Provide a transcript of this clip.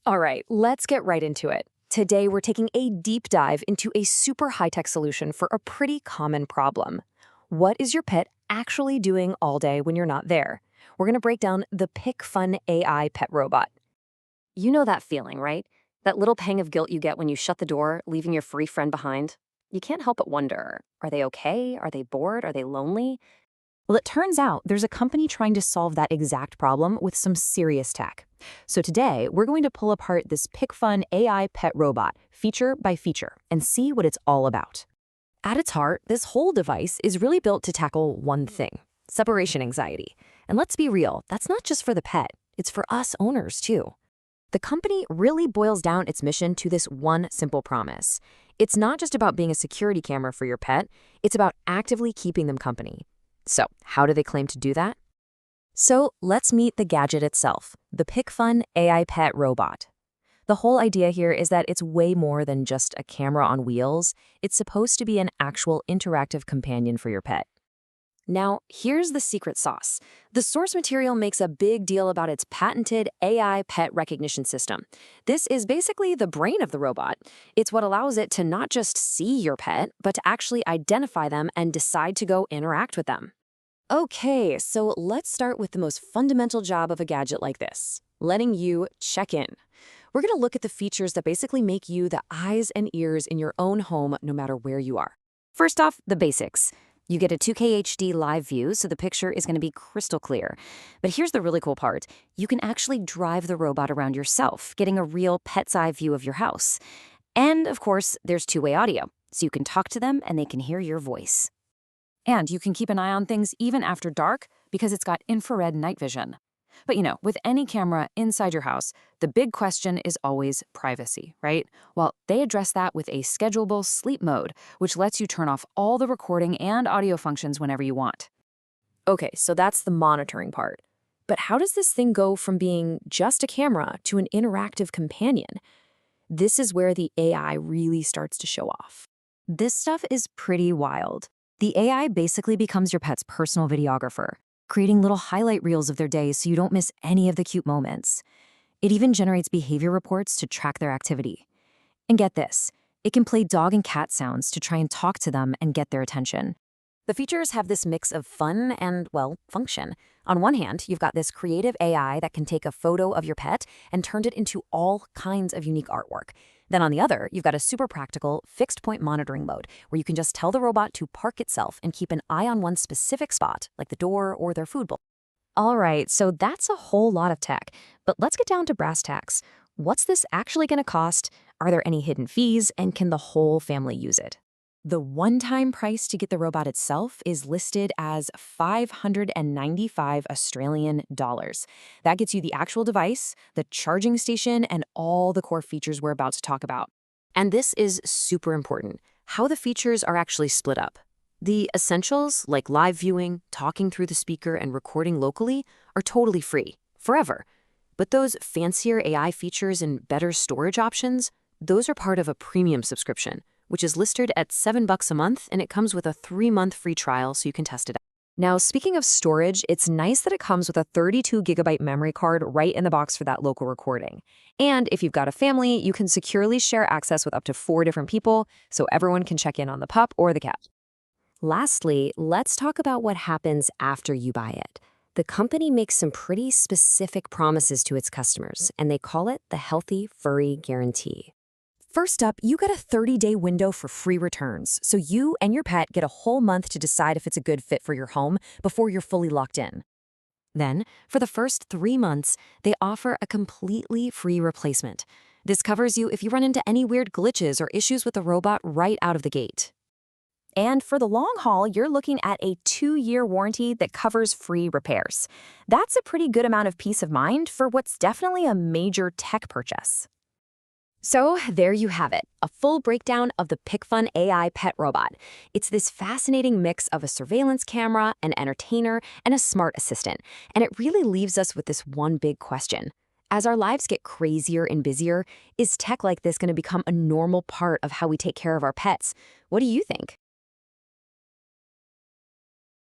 All right, let's get right into it. Today, we're taking a deep dive into a super high-tech solution for a pretty common problem. What is your pet actually doing all day when you're not there? We're going to break down the Pickfun AI Pet Robot. You know that feeling, right? That little pang of guilt you get when you shut the door, leaving your furry friend behind? You can't help but wonder, are they okay? Are they bored? Are they lonely? Well, it turns out there's a company trying to solve that exact problem with some serious tech. So today, we're going to pull apart this Pickfun AI Pet Robot, feature by feature, and see what it's all about. At its heart, this whole device is really built to tackle one thing: separation anxiety. And let's be real, that's not just for the pet, it's for us owners too. The company really boils down its mission to this one simple promise. It's not just about being a security camera for your pet, it's about actively keeping them company. So, how do they claim to do that? So, let's meet the gadget itself, the Pickfun AI Pet Robot. The whole idea here is that it's way more than just a camera on wheels. It's supposed to be an actual interactive companion for your pet. Now, here's the secret sauce. The source material makes a big deal about its patented AI pet recognition system. This is basically the brain of the robot. It's what allows it to not just see your pet, but to actually identify them and decide to go interact with them. Okay, so let's start with the most fundamental job of a gadget like this: letting you check in. We're going to look at the features that basically make you the eyes and ears in your own home no matter where you are. First off, the basics. You get a 2K HD live view, so the picture is going to be crystal clear. But here's the really cool part. You can actually drive the robot around yourself, getting a real pet's eye view of your house. And, of course, there's two-way audio, so you can talk to them and they can hear your voice. And you can keep an eye on things even after dark because it's got infrared night vision. But with any camera inside your house, the big question is always privacy, right? Well, they address that with a schedulable sleep mode, which lets you turn off all the recording and audio functions whenever you want. Okay, so that's the monitoring part. But how does this thing go from being just a camera to an interactive companion? This is where the AI really starts to show off. This stuff is pretty wild. The AI basically becomes your pet's personal videographer, creating little highlight reels of their day so you don't miss any of the cute moments. It even generates behavior reports to track their activity. And get this, it can play dog and cat sounds to try and talk to them and get their attention. The features have this mix of fun and, well, function. On one hand, you've got this creative AI that can take a photo of your pet and turn it into all kinds of unique artwork. Then on the other, you've got a super practical fixed point monitoring mode where you can just tell the robot to park itself and keep an eye on one specific spot, like the door or their food bowl. All right, so that's a whole lot of tech, but let's get down to brass tacks. What's this actually going to cost? Are there any hidden fees, and can the whole family use it? The one-time price to get the robot itself is listed as $595 Australian dollars. That gets you the actual device, the charging station, and all the core features we're about to talk about. And this is super important, how the features are actually split up. The essentials, like live viewing, talking through the speaker, and recording locally, are totally free, forever. But those fancier AI features and better storage options, those are part of a premium subscription, which is listed at $7 a month, and it comes with a 3-month free trial so you can test it out. Now, speaking of storage, it's nice that it comes with a 32GB memory card right in the box for that local recording. And if you've got a family, you can securely share access with up to 4 different people, so everyone can check in on the pup or the cat. Lastly, let's talk about what happens after you buy it. The company makes some pretty specific promises to its customers, and they call it the Healthy Furry Guarantee. First up, you get a 30-day window for free returns, so you and your pet get a whole month to decide if it's a good fit for your home before you're fully locked in. Then, for the first 3 months, they offer a completely free replacement. This covers you if you run into any weird glitches or issues with the robot right out of the gate. And for the long haul, you're looking at a 2-year warranty that covers free repairs. That's a pretty good amount of peace of mind for what's definitely a major tech purchase. So there you have it, a full breakdown of the Pickfun AI Pet Robot. It's this fascinating mix of a surveillance camera, an entertainer, and a smart assistant. And it really leaves us with this one big question. As our lives get crazier and busier, is tech like this going to become a normal part of how we take care of our pets? What do you think?